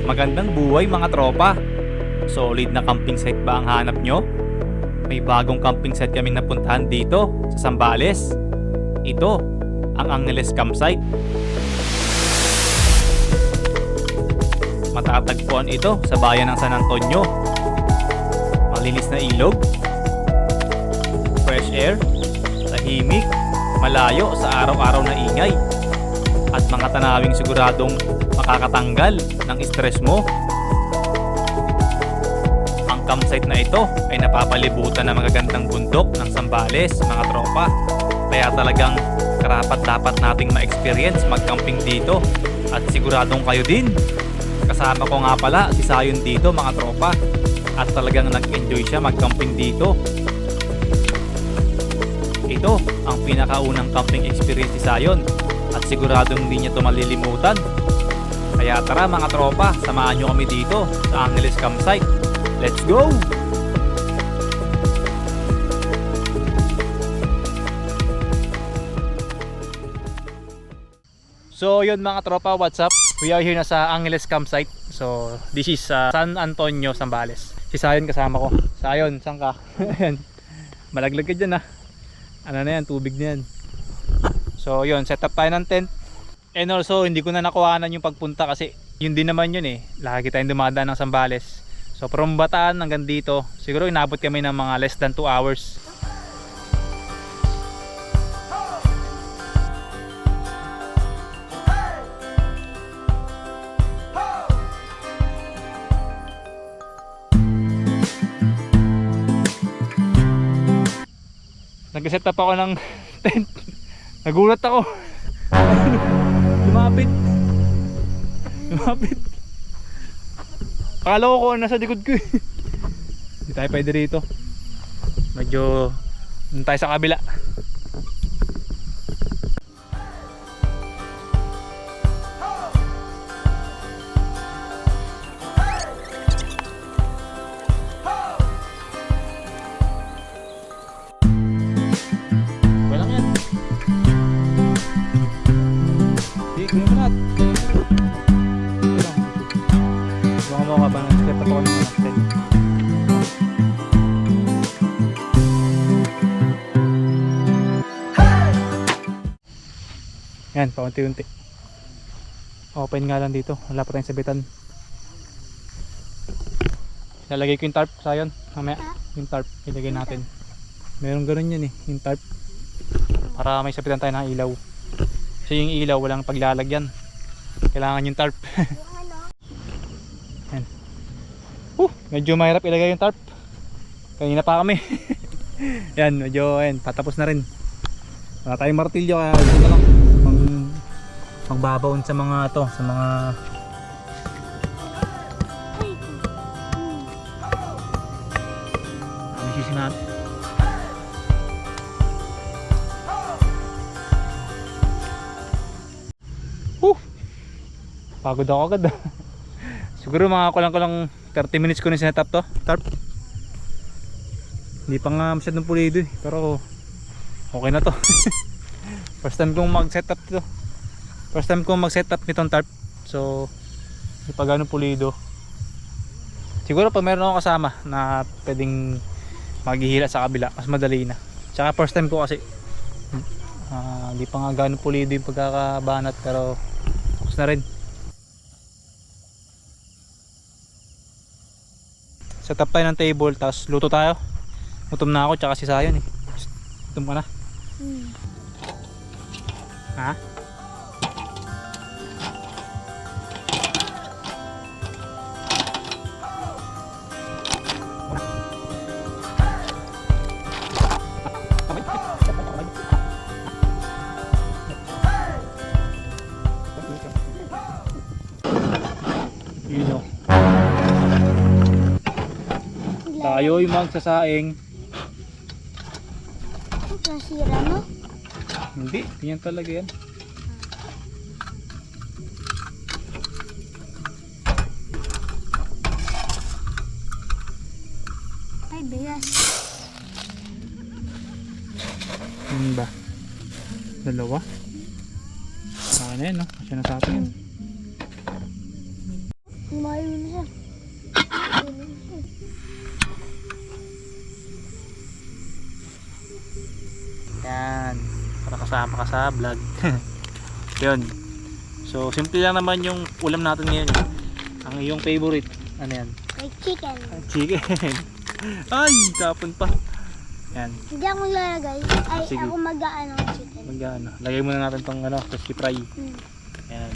Magandang buhay mga tropa. Solid na camping site ba ang hanap nyo? May bagong camping site kaming napuntahan dito sa Zambales. Ito, ang Angeles Campsite. Matatagpuan ito sa bayan ng San Antonio. Malinis na ilog, fresh air, tahimik, malayo sa araw-araw na ingay, at mga tanawing siguradong makakatanggal ng stress mo. Ang campsite na ito ay napapalibutan ng magagandang bundok ng Zambales, mga tropa. Kaya talagang karapat-dapat nating ma-experience mag-camping dito. At siguradong kayo din. Kasama ko nga pala si Sayon dito, mga tropa. At talagang nag-enjoy siya mag-camping dito. Ito ang pinakaunang camping experience ni Sayon. At siguradong hindi niya ito malilimutan. Kaya tara mga tropa, samahan nyo kami dito sa Angeles Campsite. Let's go! So yun mga tropa, what's up? We are here na sa Angeles Campsite. So this is San Antonio, Zambales. Si Sayon kasama ko. Sayon, saan ka? Ayan. Malaglag ka dyan ah. Ano na yan, tubig na yan. So yun, set up tayo ng tent. And also hindi ko na nakuhanan yung pagpunta kasi yun din naman yun eh. Lagi tayong dumadaan ng Zambales. So from Bataan hanggang dito, siguro inabot kami ng mga less than 2 hours. Nag-set up ako ng tent. Nagulat ako. Lumapit. Akala ko kung nasa likod ko eh. Hindi tayo pwede rito. Medyo dun tayo sa kabila. Walang yan. Di, kumunat. Baka ka ba nag-step ako ng tent? Yan, paunti-unti. Open nga lang dito. Wala pa tayong sabitan. Lalagay ko yung tarp, Sayon. Mamaya, yung tarp, ilagay natin. Meron ganun yan eh, yung tarp. Para may sabitan tayo ng ilaw. Kasi yung ilaw, walang paglalagyan. Kailangan yung tarp. Yan. Medyo mahirap ilagay yung tarp. Kanina pa kami. Yan, medyo yan, patapos na rin. Wala tayong martilyo kaya ito na lang. Magbabaon sa mga to, sa mga sisi natin. Pagod ako agad. Siguro mga kulang 30 minutes ko na sinetap to, tarp. Hindi pa nga masyadong pulido eh, pero okay na to. First time kong mag-setup to. First time kong mag-setup nitong tarp. So, hindi pa gano'ng pulido. Siguro pag meron akong kasama na pwedeng maghihila sa kabila, mas madali na. Tsaka first time ko kasi hindi pa nga gano'ng pulido yung pagkakabanat, pero tapos na rin. Set up tayo ng table, tapos luto tayo. Gutom na ako, tsaka si Sayon eh. Gutom ka na? Ha? You know. Tayo'y magsasaing. Nasira mo? Hindi, ganyan talaga yan. Ay, bigas. Yun ba? Dalawa? Saka na yan, no? Kasi na sa atin yun. May kasama ka sa vlog. Yun. So simple lang naman yung ulam natin ngayon. Ang iyong favorite, ano yan? May chicken. Chicken. Ay, tapon pa. Yan. Hindi ako lalagay. Ay, Sige. ako mag-aano ng chicken. Mag-ano. Lagay muna natin tong ano, crispy fry. Yan.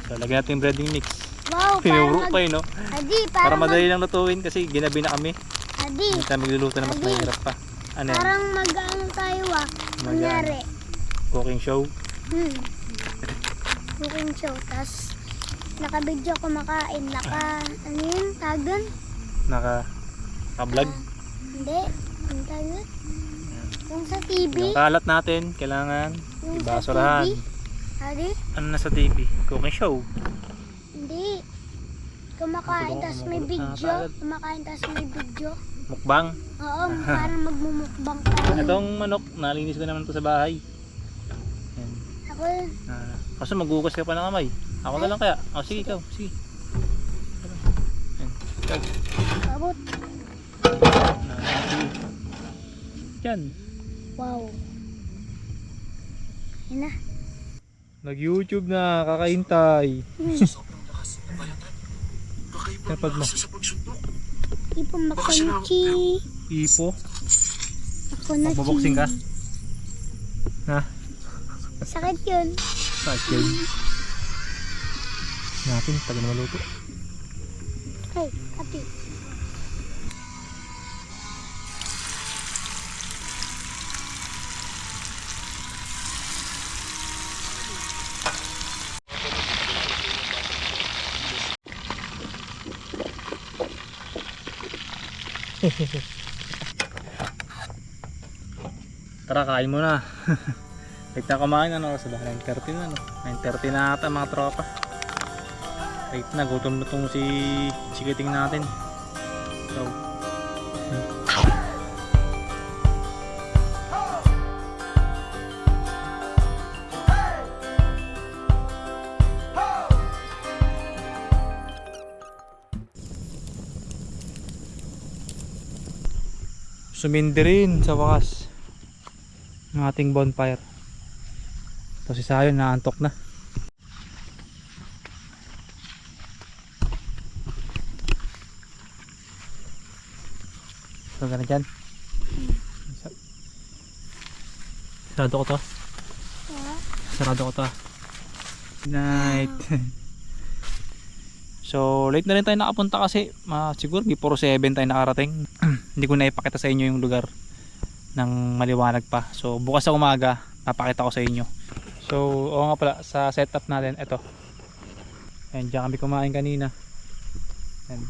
So lagyan natin yung breading mix. Wow, Tinuro pa no? Adi, Para madali lang lutuin kasi ginabi na kami. Adi, Hindi tayo magluluto na mas Adi. mahirap pa. Ano yan? parang mag-aano tayo Kunyari. Cooking show. Cooking show. Tapos, naka-video kumakain. Ano yun? Tag dun? Naka-vlog. Hindi. Ang tag dun? Yung sa TV. Yung kalat natin, kailangan Yung sa ibasurahan. TV. Adi? Ano na sa TV? Cooking show. Hindi. Kumakain, tapos may video. Kumakain, tapos may video. Mukbang. Oo, parang magmumukbang tayo. Itong manok, nalinis ko naman to sa bahay. Yan. Ako, Kaso maghugas ka pa ng kamay. Ako na lang kaya. Oh, sige ikaw. Sige. Yan. Ikaw. abot. Sige. Yan. Wow. Yan na. Nag-YouTube na, kakahintay. Kapag mo. Ipo makunchi. Ipo. Ako na Magbaboxing ka? Ha? Sakit yun. Sakit. Natin, tagal na maluto. Ay, kapi. Tara, kain mo na. Late na kumain, ano, sa 9:30 na, no? 9:30 na ata mga tropa. Late na, gutom na tong si Chikiting natin. So, sumindi rin sa wakas ng ating bonfire. Tapos si Sayon naantok na. So gano'n dyan. Sarado ko to. Sarado ko to. Good night. So late na rin tayo nakapunta kasi siguro before 7 tayo nakarating. Hindi ko na ipakita sa inyo yung lugar ng maliwanag pa. So bukas sa umaga papakita ko sa inyo. So oo nga pala, sa setup natin ito. Ayan, dyan kami kumain kanina. Ayan.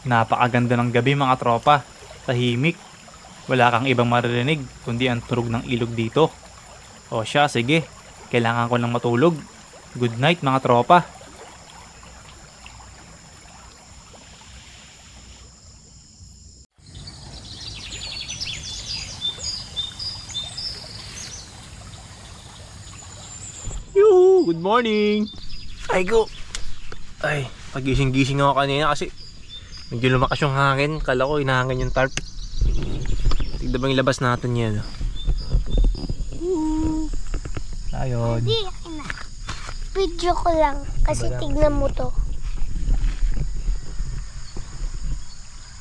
Napakaganda ng gabi mga tropa. Tahimik. Wala kang ibang maririnig kundi ang tunog ng ilog dito. O siya, sige. Kailangan ko lang matulog. Good night mga tropa. Yoo, good morning. Ay go. Ay, pagising-gising ako kanina kasi medyo lumakas yung hangin. Kala ko inahangin yung tarp. Tignan ba yung labas natin yan? Ayun. Hindi, akin na. Video ko lang. Kasi tignan mo to.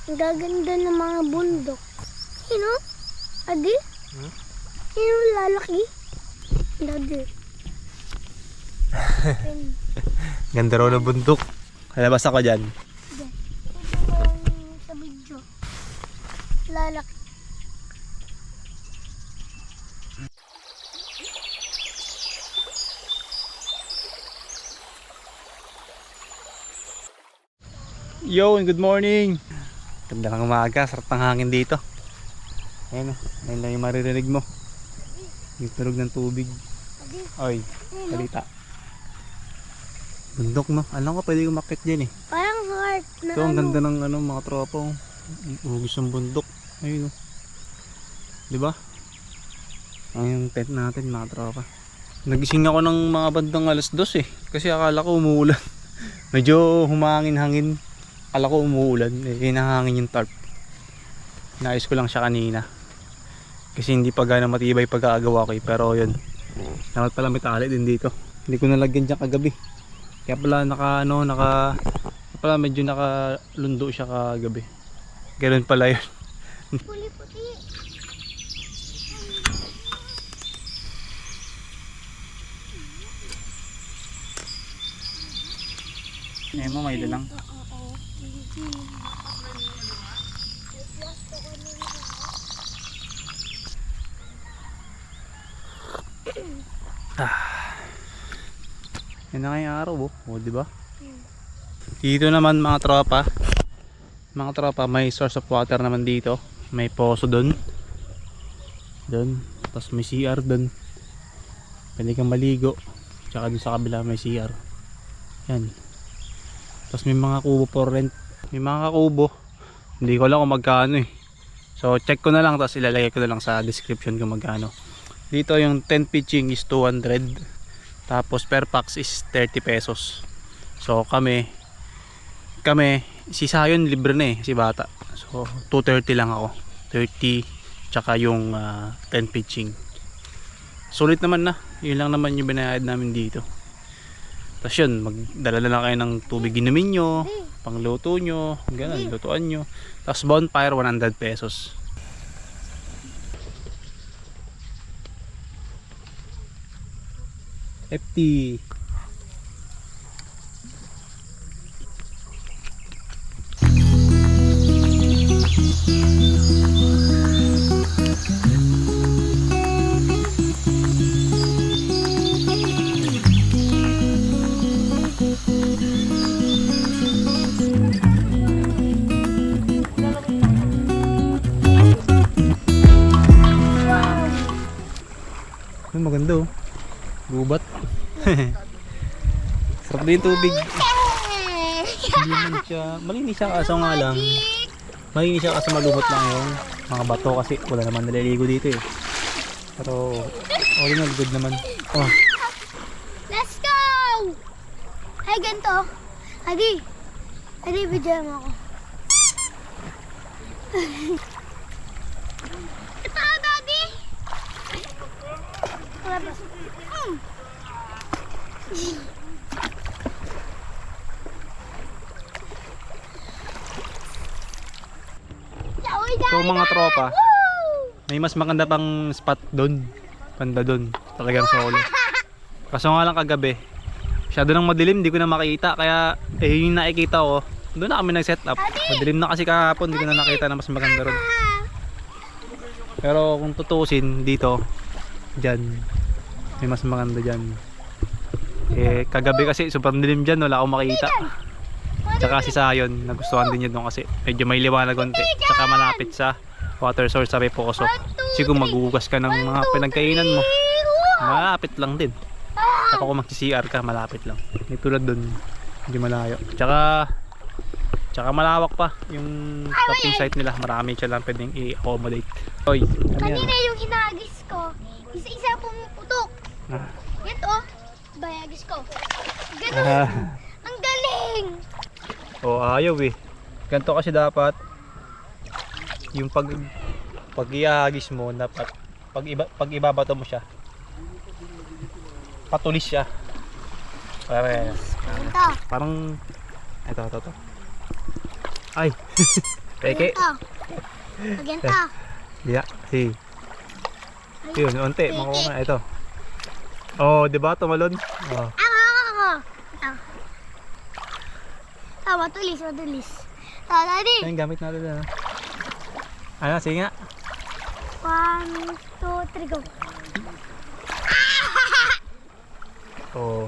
Ang gaganda ng mga bundok. You know? Adi? You know, lalaki? Adi. Ganda raw ng bundok. Halabas ako dyan. Ito ko lang sa video. Lalaki. Yo, and good morning. Ganda ng umaga, sarap ng hangin dito. Ayun, ayun lang yung maririnig mo. Yung tunog ng tubig. Adi. Oy, salita. Bundok no? Alam ko pwede umakit dyan eh. Parang heart na Ito ang ganda ng ano, mga tropa. Uhugis ng bundok. Ayun oh. Diba? Ang yung tent natin mga tropa. Nagising ako ng mga bandang 2:00 eh. Kasi akala ko umuulan. Medyo humangin-hangin. Akala ko umuulan. Eh, hinahangin yung tarp. Naayos ko lang siya kanina. Kasi hindi pa gana matibay pagkakagawa ko pero yun. Dapat pala may tali din dito. Hindi ko nalagyan dyan kagabi. Kaya pala pala medyo nakalundo siya kagabi. Ganoon pala yun. Puti-puti. Eh mo may lang. Yan na ngayong araw oh, di ba? Dito naman mga tropa. Mga tropa, may source of water naman dito. May poso doon. Doon, tapos may CR doon. Pwede kang maligo. Tsaka doon sa kabila may CR. Yan. Tapos may mga kubo for rent. May mga kubo. Hindi ko alam kung magkano eh. So check ko na lang tapos ilalagay ko na lang sa description kung magkano. Dito yung 10 pitching is 200. Tapos per pax is 30 pesos. So kami si Sayon libre na eh, si bata. So 230 lang ako. 30 tsaka yung 10 pitching. Sulit naman na. Yun lang naman yung binayad namin dito. Tapos yun, magdala na lang kayo ng tubig inumin nyo, pangluto nyo, ganun, lutuan nyo. Tapos bonfire 100 pesos. FT. Maganda oh. Gubat. Sarap din tubig. Hindi naman siya. Malinis siya kaso nga lang. Malinis siya kaso malumot lang yung mga bato kasi wala naman naliligo dito eh. Pero all in all good naman. Oh. Let's go! Ay, ganito. Adi, video mo ako. Ito, Daddy! So mga tropa, may mas maganda pang spot doon. Banda doon. Talagang solo. Kaso nga lang kagabi, masyado nang madilim, hindi ko na makita. Kaya yung nakikita ko, doon na kami nag-set up. Madilim na kasi kahapon, hindi ko na nakita na mas maganda ron. Pero kung tutusin dito, dyan, may mas maganda dyan. Eh kagabi kasi sobrang dilim dyan, wala akong makita. Tsaka si Sayon, nagustuhan din niya doon kasi medyo may liwanag konti. Tsaka malapit sa water source sa Reposo. Kasi kung maghuhugas ka ng mga pinagkainan mo, malapit lang din. Tsaka kung mag-CR ka, malapit lang. May tulad doon, hindi malayo. Tsaka malawak pa yung camping site nila. Marami siya lang pwedeng i-accommodate. Oy, kanina yung inagis ko, isa-isa pumuputok. Ito, bayagis ko. Ganun. Ang galing! Oh, ayaw eh. Ganito kasi dapat yung pag iahagis mo dapat pag ibabato mo siya patulis siya. Parang ito. Ay. Peke. Maganda. Yeah, si. Yun, unti, makuha nga ito. Oh, 'di ba tumalon? Oh. Matulis. Daddy. Ano yung gamit natin na? Ano, sige nga. 1, 2, 3, go. Oh.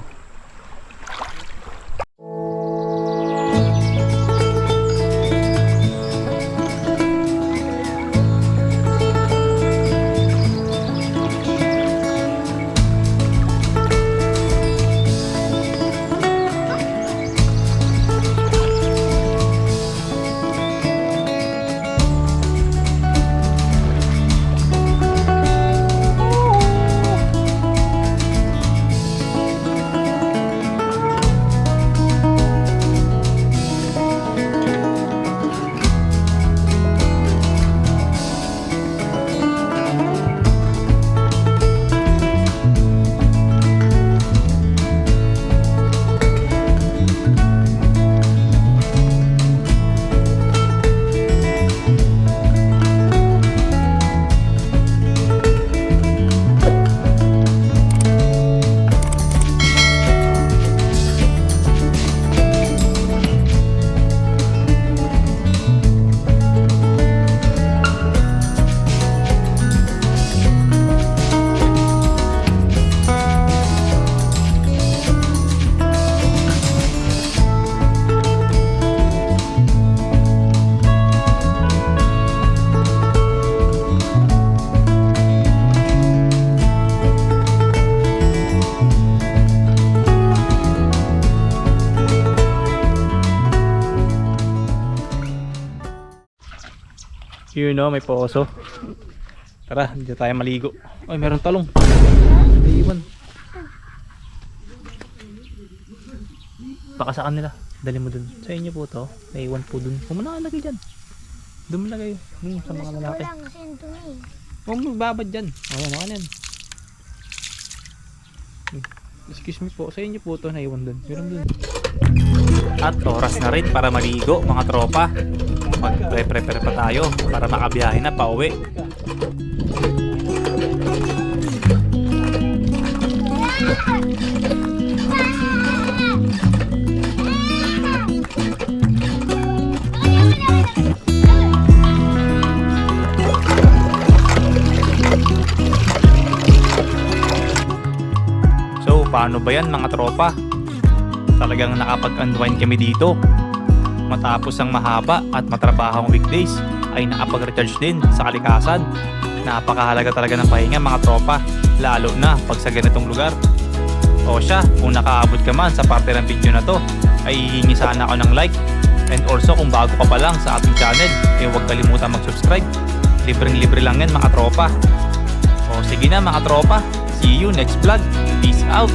You know, may poso. Tara, dito tayo maligo. Ay, meron talong. Iwan. Baka sa kanila. Dali mo dun. Sa inyo po to. Naiwan po dun. Huwag mo na lagay dyan. Doon mo lagay. Sa mga lalaki. Wala kasi yung dumi. Huwag mo babad dyan. Ayan, ayan yan. Excuse me po. Sa inyo po to. Naiwan dun. Meron dun. At oras na rin para maligo mga tropa. Mag-prepare pa tayo para makabiyahe na pauwi. So paano ba yan mga tropa? Talagang nakapag-unwind kami dito. Matapos ang mahaba at matrabahong weekdays ay nakapag-recharge din sa kalikasan. Napakahalaga talaga ng pahinga mga tropa, lalo na pag sa ganitong lugar. O siya, kung nakaabot ka man sa parte ng video na to, ay hihingi sana ako ng like. And also kung bago ka pa lang sa ating channel, huwag kalimutan mag-subscribe. Libreng-libre lang yan mga tropa. O sige na mga tropa, see you next vlog. Peace out!